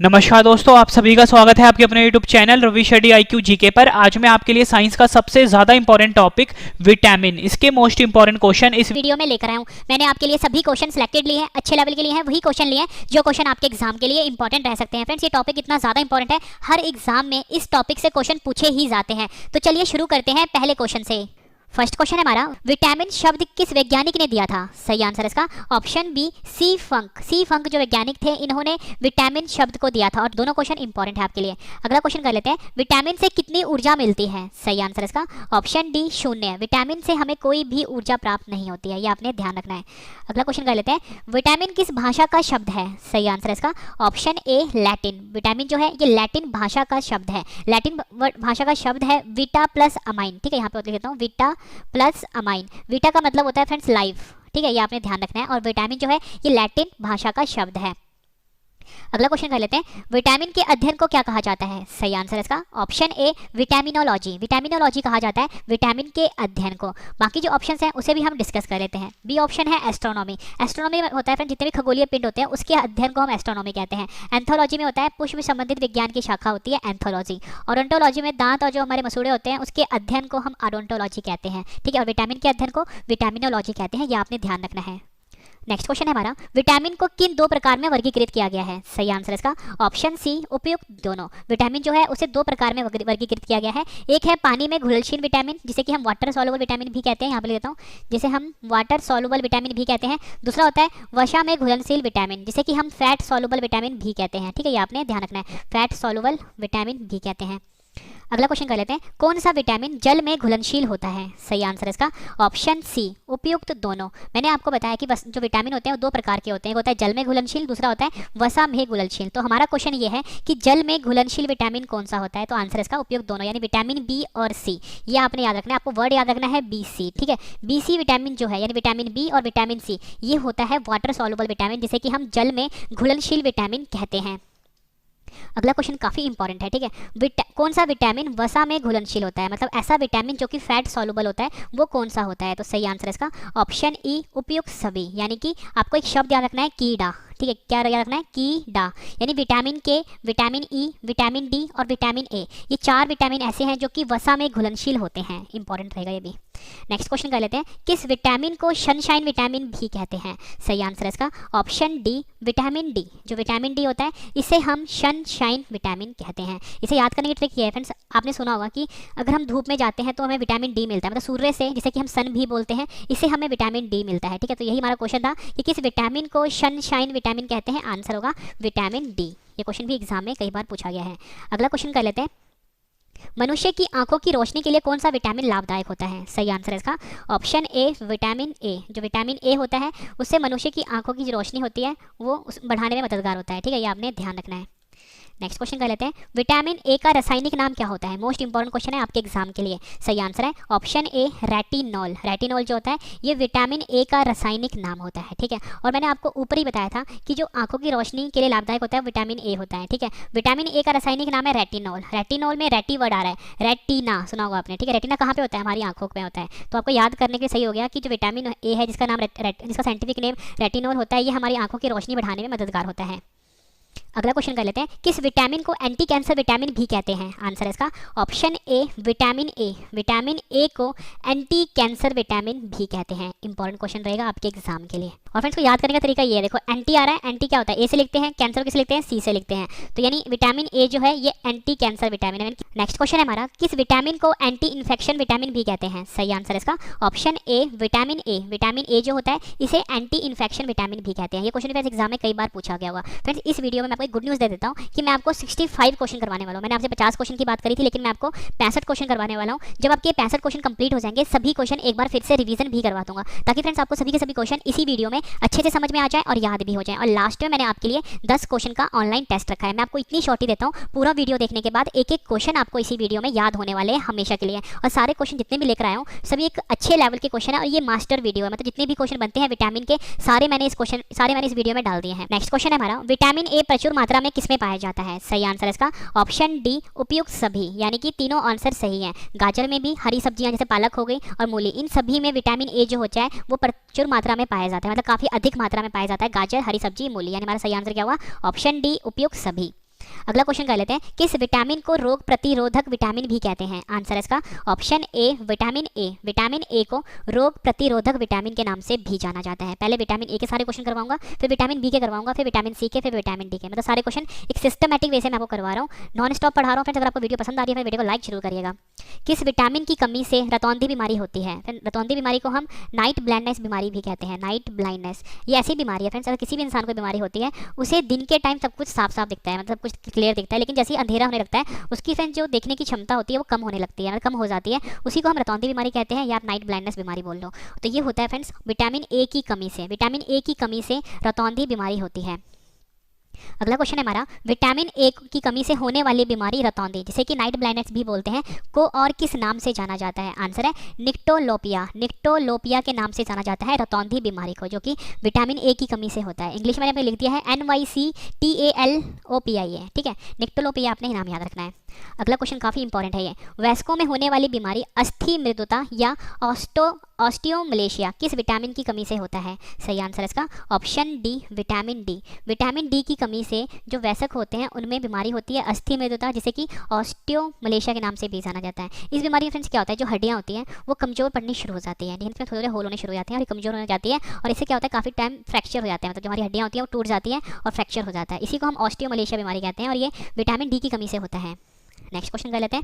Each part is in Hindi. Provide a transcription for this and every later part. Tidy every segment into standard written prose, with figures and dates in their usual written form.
नमस्कार दोस्तों, आप सभी का स्वागत है आपके अपने YouTube channel Ravi Shetty IQ GK पर। आज मैं आपके लिए साइंस का सबसे ज्यादा इंपॉर्टेंट टॉपिक विटामिन, इसके मोस्ट इंपॉर्टेंट क्वेश्चन इस वीडियो में लेकर आया हूं। मैंने आपके लिए सभी क्वेश्चन सिलेक्टेड लिए हैं, अच्छे लेवल के लिए हैं, वही क्वेश्चन लिए हैं जो क्वेश्चन आपके एग्जाम के लिए इंपॉर्टेंट रह सकते हैं। फ्रेंड्स, ये टॉपिक इतना ज्यादा इंपॉर्टेंट है, हर एग्जाम में इस टॉपिक से क्वेश्चन पूछे ही जाते हैं। तो चलिए शुरू करते हैं पहले क्वेश्चन से। फर्स्ट क्वेश्चन है हमारा, विटामिन शब्द किस वैज्ञानिक ने दिया था? सही आंसर इसका ऑप्शन बी, सी फंक। सी फंक जो वैज्ञानिक थे, इन्होंने विटामिन शब्द को दिया था। और दोनों क्वेश्चन इंपॉर्टेंट है आपके लिए। अगला क्वेश्चन कर लेते हैं, विटामिन से कितनी ऊर्जा मिलती है? सही आंसर इसका ऑप्शन डी, 0। विटामिन से हमें कोई भी ऊर्जा प्राप्त नहीं होती है, ये आपने ध्यान रखना है। अगला क्वेश्चन कर लेते हैं, विटामिन किस भाषा का शब्द है? सही आंसर इसका ऑप्शन ए, लैटिन। विटामिन जो है ये लैटिन भाषा का शब्द है। लैटिन भाषा का शब्द है विटा प्लस अमाइन। ठीक है, यहाँ पे लिख देता हूँ, विटा प्लस अमाइन। विटा का मतलब होता है फ्रेंड्स लाइफ। ठीक है, ये आपने ध्यान रखना है। और विटामिन जो है ये लैटिन भाषा का शब्द है। अगला क्वेश्चन कर लेते हैं, विटामिन के अध्ययन को क्या कहा जाता है? सही आंसर इसका ऑप्शन ए, विटामिनोलॉजी। विटामिनोलॉजी कहा जाता है विटामिन के अध्ययन को। बाकी जो ऑप्शंस हैं उसे भी हम डिस्कस कर लेते हैं। बी ऑप्शन है एस्ट्रोनॉमी। एस्ट्रोनॉमी में होता है फ्रेंड जितने भी खगोलीय पिंड होते हैं उसके अध्ययन को हम एस्ट्रोनॉमी कहते हैं। एंथोलॉजी में होता है पुष्प संबंधित विज्ञान की शाखा होती है एंथोलॉजी। ओडोंटोलॉजी में दांत और जो हमारे मसूड़े होते हैं उसके अध्ययन को हम ओडोंटोलॉजी कहते हैं। ठीक है, और विटामिन के अध्ययन को विटामिनोलॉजी कहते हैं, ये आपने ध्यान रखना है। नेक्स्ट क्वेश्चन है हमारा, विटामिन को किन दो प्रकार में वर्गीकृत किया गया है? सही आंसर इसका ऑप्शन सी, उपयुक्त दोनों। विटामिन जो है उसे दो प्रकार में वर्गीकृत किया गया है। एक है पानी में घुलनशील विटामिन, जिसे कि हम वाटर सॉल्युबल विटामिन भी कहते हैं, यहाँ पे लिख देता हूँ, जिसे हम वाटर सॉल्युबल विटामिन भी कहते हैं। दूसरा होता है वसा में घुलनशील विटामिन, जिसे कि हम फैट सॉल्युबल विटामिन भी कहते हैं। ठीक है, ये आपने ध्यान रखना है, फैट सॉल्युबल विटामिन भी कहते हैं। अगला क्वेश्चन कर लेते हैं, कौन सा विटामिन जल में घुलनशील होता है? सही आंसर इसका ऑप्शन सी, उपयुक्त दोनों। मैंने आपको बताया कि जो विटामिन होते हैं वो दो प्रकार के होते हैं, एक होता है जल में घुलनशील, दूसरा होता है वसा में घुलनशील। तो हमारा क्वेश्चन ये है कि जल में घुलनशील विटामिन कौन सा होता है? तो आंसर इसका उपयुक्त दोनों, यानी विटामिन बी और सी। ये आपने याद रखना है, आपको वर्ड याद रखना है BC। ठीक है, BC विटामिन जो है यानी विटामिन बी और विटामिन सी, ये होता है वाटर सॉल्युबल विटामिन, जिसे कि हम जल में घुलनशील विटामिन कहते हैं। अगला क्वेश्चन काफी इंपॉर्टेंट है। ठीक है, कौन सा विटामिन वसा में घुलनशील होता है? मतलब ऐसा विटामिन जो कि फैट सॉल्युबल होता है, वो कौन सा होता है? तो सही आंसर इसका ऑप्शन ई, उपयुक्त सभी। यानी कि आपको एक शब्द याद रखना है, कीड़ा। ठीक है, क्या याद रखना है? कीड़ा। यानी विटामिन के, विटामिन ई, विटामिन डी और विटामिन ए, ये चार विटामिन ऐसे हैं जो कि वसा में घुलनशील होते हैं। इंपॉर्टेंट रहेगा ये भी। नेक्स्ट क्वेश्चन कर लेते हैं, किस विटामिन को सनशाइन विटामिन भी कहते हैं? सही आंसर इसका ऑप्शन डी, विटामिन डी। जो विटामिन डी होता है इसे हम सनशाइन विटामिन कहते हैं। इसे याद करने की ट्रिक ये है फ्रेंड्स, आपने सुना होगा कि अगर हम धूप में जाते हैं तो हमें विटामिन डी मिलता है, मतलब सूर्य से, जिसे कि हम सन भी बोलते हैं, इससे हमें विटामिन डी मिलता है। ठीक है, तो यही हमारा क्वेश्चन था कि किस विटामिन को सनशाइन विटामिन कहते हैं? आंसर होगा विटामिन डी। ये क्वेश्चन भी एग्जाम में कई बार पूछा गया है। अगला क्वेश्चन कर लेते हैं, मनुष्य की आंखों की रोशनी के लिए कौन सा विटामिन लाभदायक होता है? सही आंसर इसका ऑप्शन ए, विटामिन ए। जो विटामिन ए होता है उससे मनुष्य की आंखों की जो रोशनी होती है वो बढ़ाने में मददगार होता है। ठीक है, ये आपने ध्यान रखना है। नेक्स्ट क्वेश्चन कर लेते हैं, विटामिन ए का रासायनिक नाम क्या होता है? मोस्ट इंपॉर्टेंट क्वेश्चन है आपके एग्जाम के लिए। सही आंसर है ऑप्शन ए, रेटिनॉल। रेटिनॉल जो होता है ये विटामिन ए का रासायनिक नाम होता है। ठीक है, और मैंने आपको ऊपर ही बताया था कि जो आंखों की रोशनी के लिए लाभदायक होता है विटामिन ए होता है। ठीक है, विटामिन ए का रासायनिक नाम है रेटिनॉल। रेटिनॉल में रेटी वर्ड आ रहा है, रेटिना सुना होगा आपने। ठीक है, रेटिना कहाँ पे होता है? हमारी आंखों में होता है। तो आपको याद करने के लिए सही हो गया कि जो विटामिन ए है जिसका नाम जिसका साइंटिफिक नेम रेटिनॉल होता है, ये हमारी आंखों की रोशनी बढ़ाने में मददगार होता है। अगला क्वेश्चन कर लेते हैं, किस विटामिन को एंटी कैंसर विटामिन भी कहते हैं? आंसर इसका option A, vitamin A. Vitamin A को एंटी कैंसर विटामिन भी कहते हैं। इंपॉर्टेंट क्वेश्चन रहेगा आपके एग्जाम के लिए। और फ्रेंड्स को याद करने का तरीका ये है, देखो एंटी आ रहा है, एंटी क्या होता है? ए से लिखते हैं, कैंसर किसे लिखते हैं? सी से लिखते हैं। तो यानी विटामिन ए जो है ये एंटी कैंसर विटामिन है। नेक्स्ट क्वेश्चन है हमारा, किस विटामिन को एंटी इन्फेक्शन विटामिन भी कहते हैं? सही आंसर इसका option A, vitamin A. Vitamin A जो होता है इसे एंटी इन्फेक्शन विटामिन भी कहते हैं। ये क्वेश्चन भी एग्जाम में कई बार पूछा गया होगा। फ्रेंड्स, इस वीडियो में मैं आपको एक गुड न्यूज़ दे देता हूँ कि मैं आपको 65 क्वेश्चन करवाने वाला हूँ। मैंने आपसे 50 क्वेश्चन की बात करी थी, लेकिन मैं आपको 65 क्वेश्चन करवाने वाला हूँ। जब आपके 65 क्वेश्चन कंप्लीट हो जाएंगे, सभी क्वेश्चन एक बार फिर से रिवीजन भी करवा दूंगा, ताकि फ्रेंड्स आपको सभी के सभी क्वेश्चन इसी वीडियो में अच्छे से समझ में आ जाए और याद भी हो जाए। और लास्ट में मैंने आपके लिए 10 क्वेश्चन का ऑनलाइन टेस्ट रखा है। मैं आपको इतनी शॉर्टी देता हूँ, पूरा वीडियो देखने के बाद एक एक क्वेश्चन आपको इसी वीडियो में याद होने वाले हैं हमेशा के लिए। और सारे क्वेश्चन जितने भी लेकर आया हूँ सभी एक अच्छे लेवल के क्वेश्चन है, और ये मास्टर वीडियो है, मतलब जितने भी क्वेश्चन बनते हैं विटामिन के सारे मैंने इस वीडियो में डाल दिए हैं। नेक्स्ट क्वेश्चन है हमारा, विटामिन ए प्रचुर मात्रा में किसमें पाया जाता है? सही आंसर इसका ऑप्शन डी, उपयुक्त सभी। यानी कि तीनों आंसर सही हैं। गाजर में भी, हरी सब्जियां जैसे पालक हो गई और मूली, इन सभी में विटामिन ए जो होता है वो प्रचुर मात्रा में पाया जाता है, मतलब काफी अधिक मात्रा में पाया जाता है। गाजर, हरी सब्जी, मूली, यानी हमारा सही आंसर क्या हुआ? ऑप्शन डी, उपयुक्त सभी। अगला क्वेश्चन कर लेते हैं, किस विटामिन को रोग प्रतिरोधक विटामिन भी कहते हैं? आंसर है इसका option A vitamin A. Vitamin A को रोग प्रतिरोधक विटामिन के नाम से भी जाना जाता है। पहले विटामिन ए के सारे क्वेश्चन करवाऊंगा, फिर विटामिन बी के करवाऊंगा, फिर विटामिन सी के, फिर विटामिन डी के, मतलब सारे क्वेश्चन एक सिस्टमैटिक वे से मैं आपको करवा रहा हूँ, नॉन स्टॉप पढ़ा रहा हूँ। फ्रेंड्स अगर आपको वीडियो पसंद आ रही है तो वीडियो को लाइक जरूर करिएगा। किस विटामिन की कमी से रतौंधी बीमारी होती है? रतौंधी बीमारी को हम नाइट ब्लाइंडनेस बीमारी भी कहते हैं। नाइट ब्लाइंडनेस ये ऐसी बीमारी है फ्रेंड्स, अगर किसी भी इंसान को बीमारी होती है उसे दिन के टाइम सब कुछ साफ साफ दिखता है, मतलब कुछ क्लियर दिखता है, लेकिन जैसे ही अंधेरा होने लगता है उसकी फ्रेंड्स जो देखने की क्षमता होती है वो कम होने लगती है, मतलब कम हो जाती है। उसी को हम रतौंधी बीमारी कहते हैं या आप नाइट ब्लाइंडनेस बीमारी बोल लो। तो ये होता है फ्रेंड्स विटामिन ए की कमी से। विटामिन ए की कमी से रतौंधी बीमारी होती है। अगला क्वेश्चन है हमारा, विटामिन ए की कमी से होने वाली बीमारी रतौंधी, जिसे कि नाइट ब्लाइंडनेस भी बोलते हैं, को और किस नाम से जाना जाता है? आंसर है निक्टोलोपिया। निक्टोलोपिया के नाम से जाना जाता है रतौंधी बीमारी को, जो कि विटामिन ए की कमी से होता है। इंग्लिश में मैंने लिख दिया है NYCTALOPIA है, ठीक है। निक्टोलोपिया आपने ही नाम याद रखना है। अगला क्वेश्चन काफी इंपॉर्टेंट है ये, वयस्कों में होने वाली बीमारी अस्थि मृदुता या ऑस्टियोमलेशिया किस विटामिन की कमी से होता है? सही आंसर है इसका option D vitamin D. Vitamin D की कमी से जो वयस्क होते हैं उनमें बीमारी होती है अस्थि मृदुता, जिसे कि ऑस्टियोमलेशिया के नाम से भी जाना जाता है। इस बीमारी में फ्रेंड्स क्या होता है, जो हड्डियां होती हैं वो कमजोर पड़नी शुरू हो जाती है, थोड़े थोड़े होल होने शुरू हो जाते हैं और कमजोर हो जाती है, और इससे क्या होता है काफी टाइम फ्रैक्चर हो जाते हैं, मतलब जो हमारी हड्डियां होती हैं वो टूट जाती हैं और फ्रैक्चर हो जाता है। इसी को हम ऑस्टियोमलेशिया बीमारी कहते हैं और ये विटामिन डी की कमी से होता है। नेक्स्ट क्वेश्चन कर लेते हैं,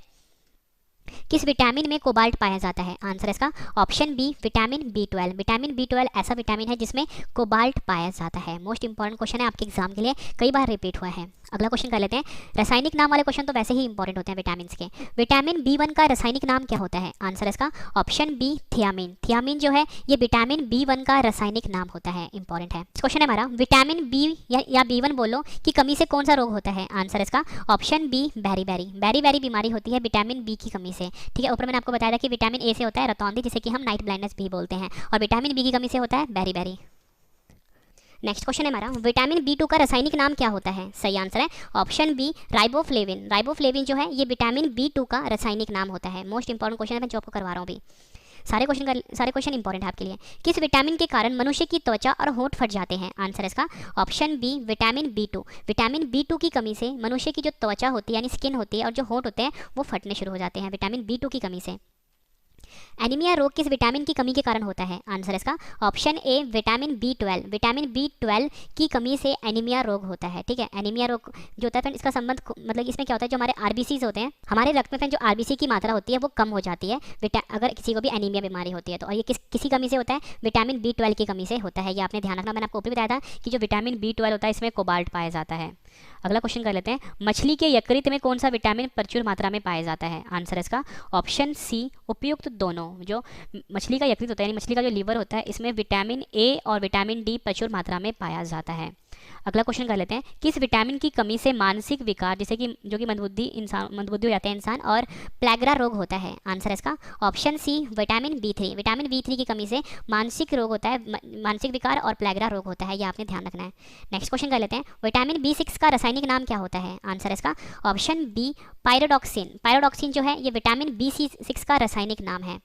किस विटामिन में कोबाल्ट पाया जाता है? आंसर है इसका option B vitamin B12। Vitamin B12 ऐसा विटामिन है जिसमें कोबाल्ट पाया जाता है। मोस्ट इंपॉर्टेंट क्वेश्चन है आपके एग्जाम के लिए, कई बार रिपीट हुआ है। अगला क्वेश्चन कर लेते हैं, रासायनिक नाम वाले क्वेश्चन तो वैसे ही इंपॉर्टेंट होते हैं विटामिन के। विटामिन B1 का रासायनिक नाम क्या होता है? आंसर है इसका ऑप्शन बी थियामिन। थियामिन जो है ये विटामिन B1 का रासायनिक नाम होता है, इंपॉर्टेंट है। क्वेश्चन है हमारा, विटामिन बी या B1 बोलो की कमी से कौन सा रोग होता है? आंसर है इसका ऑप्शन बी बेरी बेरी बीमारी होती है विटामिन बी की कमी से, ठीक है। ऊपर मैंने आपको बताया था कि विटामिन ए से होता है रतौंधी, जिसे कि हम नाइट ब्लाइंडनेस भी बोलते हैं, और विटामिन बी की कमी से होता है बेरी। नेक्स्ट क्वेश्चन है हमारा, विटामिन B2 का रासायनिक नाम क्या होता है? सही आंसर है ऑप्शन बी राइबोफ्लेविन। राइबोफ्लेविन जो है ये विटामिन B2 का रासायनिक नाम होता है। मोस्ट इंपॉर्टेंट क्वेश्चन है, मैं जो आपको करवा रहा हूँ अभी। सारे क्वेश्चन इंपॉर्टेंट है आपके लिए। किस विटामिन के कारण मनुष्य की त्वचा और होंठ फट जाते हैं? आंसर है इसका option B vitamin B2। Vitamin B2 की कमी से मनुष्य की जो त्वचा होती है यानी स्किन होती है और जो होंठ होते हैं वो फटने शुरू हो जाते हैं विटामिन B2 की कमी से। एनीमिया रोग किस विटामिन की कमी के कारण होता है? आंसर है इसका option A vitamin B12। Vitamin B12 की कमी से एनीमिया रोग होता है, ठीक है। एनीमिया रोग जो होता है फ्रेंड, इसका संबंध मतलब इसमें क्या होता है, जो हमारे RBCs होते हैं, हमारे रक्त में फ्रेंड जो RBC की मात्रा होती है वो कम हो जाती है अगर किसी को भी एनीमिया बीमारी होती है तो। और ये किसी कमी से होता है? विटामिन B12 की कमी से होता है, ये आपने ध्यान रखना। मैंने आपको भी बताया था कि जो विटामिन B12 होता है इसमें कोबाल्ट पाया जाता है। अगला क्वेश्चन कर लेते हैं, मछली के यकृत में कौन सा विटामिन प्रचुर मात्रा में पाया जाता है? आंसर है इसका ऑप्शन सी उपयुक्त दोनों। जो मछली का यकृत होता है यानी मछली का जो लीवर होता है इसमें विटामिन ए और विटामिन डी प्रचुर मात्रा में पाया जाता है। अगला क्वेश्चन कर लेते हैं, किस विटामिन की कमी से मानसिक विकार जैसे कि जो कि मंदबुद्धि हो जाते हैं इंसान और प्लेगरा रोग होता है? आंसर है इसका option C vitamin B3। Vitamin B3 की कमी से मानसिक रोग होता है, मानसिक विकार और प्लेगरा रोग होता है, ये आपने ध्यान रखना है। नेक्स्ट क्वेश्चन कर लेते हैं, विटामिन B6 का रासायनिक नाम क्या होता है? आंसर है इसका ऑप्शन बी पायरोडॉक्सिन। पायरोडॉक्सिन जो है ये विटामिन B6 का रासायनिक नाम है।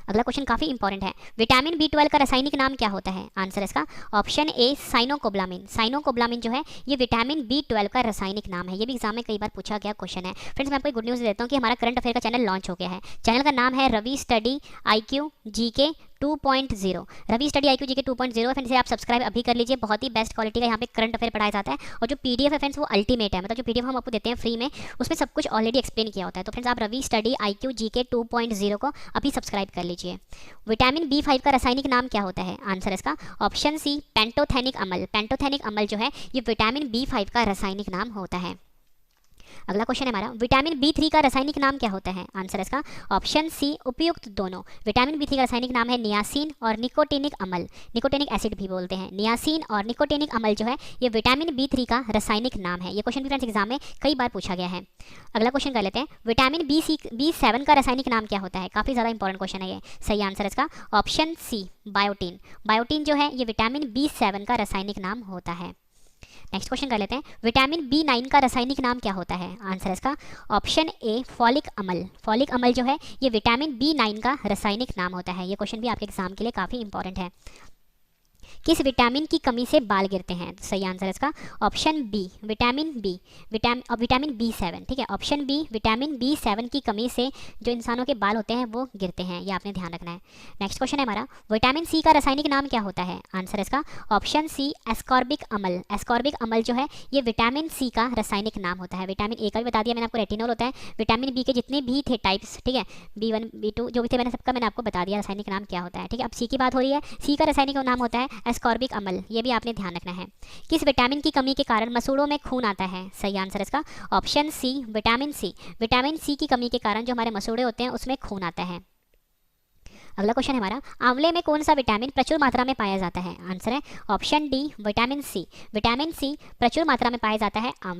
अगला क्वेश्चन काफी इंपॉर्टेंट है, विटामिन B12 का रासायनिक नाम क्या होता है? आंसर है इसका ऑप्शन ए साइनोकोब्लामिन। साइनोकोब्लामिन जो है ये विटामिन B12 का रासायनिक नाम है, ये भी एग्जाम में कई बार पूछा गया क्वेश्चन है। फ्रेंड्स मैं आपको एक गुड न्यूज़ देता हूँ कि हमारा करंट अफेयर का चैनल लॉन्च हो गया है। चैनल का नाम है Ravi study IQ GK 2.0। Ravi study IQ GK 2.0 friends, आप सब्सक्राइब अभी कर लीजिए। बहुत ही बेस्ट क्वालिटी का यहाँ पे करंट अफेयर पढ़ाया जाता है और जो PDF है फ्रेंड्स वो अल्टीमेट है, मतलब जो PDF हम आपको देते हैं फ्री में उसमें सब कुछ ऑलरेडी एक्सप्लेन किया होता है। तो फ्रेंड्स आप रवि स्टडी IQ GK 2.0 को अभी सब्सक्राइब कर लीजिए। विटामिन B5 का रासायनिक नाम क्या होता है? आंसर इसका ऑप्शन सी पेंटोथेनिक अम्ल। पेंटोथेनिक अम्ल जो है ये विटामिन B5 का रासायनिक नाम होता है। अगला क्वेश्चन है हमारा, विटामिन B3 का रासायनिक नाम क्या होता है? आंसर इसका ऑप्शन सी उपयुक्त दोनों। विटामिन B3 का रासायनिक नाम है नियासिन और निकोटिनिक अम्ल, निकोटिनिक एसिड भी बोलते हैं। नियासिन और निकोटिनिक अम्ल जो है ये विटामिन B3 का रासायनिक नाम है। ये क्वेश्चन भी फ्रेंड्स एग्जाम में कई बार पूछा गया है। अगला क्वेश्चन कर लेते हैं, विटामिन B7 का रासायनिक नाम क्या होता है? काफी ज्यादा इंपॉर्टेंट क्वेश्चन है ये। सही आंसर इसका ऑप्शन सी बायोटीन। बायोटीन जो है ये विटामिन B7 का रासायनिक नाम होता है। नेक्स्ट क्वेश्चन कर लेते हैं, विटामिन B9 का रासायनिक नाम क्या होता है? आंसर इसका ऑप्शन ए फॉलिक अम्ल। फॉलिक अम्ल जो है ये विटामिन B9 का रासायनिक नाम होता है। ये क्वेश्चन भी आपके एग्जाम के लिए काफी इंपॉर्टेंट है। किस विटामिन की कमी से बाल गिरते हैं? तो सही आंसर है इसका option B, vitamin B, vitamin B7। ठीक है, ऑप्शन बी, विटामिन B7 की कमी से जो इंसानों के बाल होते हैं वो गिरते हैं, ये आपने ध्यान रखना है। नेक्स्ट क्वेश्चन है हमारा, विटामिन सी का रासायनिक नाम क्या होता है? आंसर है इसका ऑप्शन सी, एस्कॉर्बिक अम्ल। एस्कॉर्बिक अम्ल जो है ये विटामिन सी का रासायनिक नाम होता है। विटामिन ए का भी बता दिया मैंने आपको, रेटिनॉल होता है। विटामिन बी के जितने भी थे टाइप्स, ठीक है, B1 B2 जो भी थे, मैंने सबका आपको बता दिया रासायनिक नाम क्या होता है। ठीक है, अब सी की बात हो रही है, सी का रासायनिक नाम होता है एस्कॉर्बिक अम्ल, ये भी आपने ध्यान रखना है। किस विटामिन की कमी के कारण मसूड़ों में खून आता है? सही आंसर है इसका option C, vitamin C. Vitamin C की कमी के कारण जो हमारे मसूड़े होते हैं उसमें खून आता है। अगला क्वेश्चन है हमारा, आंवले में कौन सा विटामिन प्रचुर मात्रा में पाया जाता है? आंसर है option D, vitamin C. Vitamin C प्रचुर मात्रा में पाया जाता है आंवले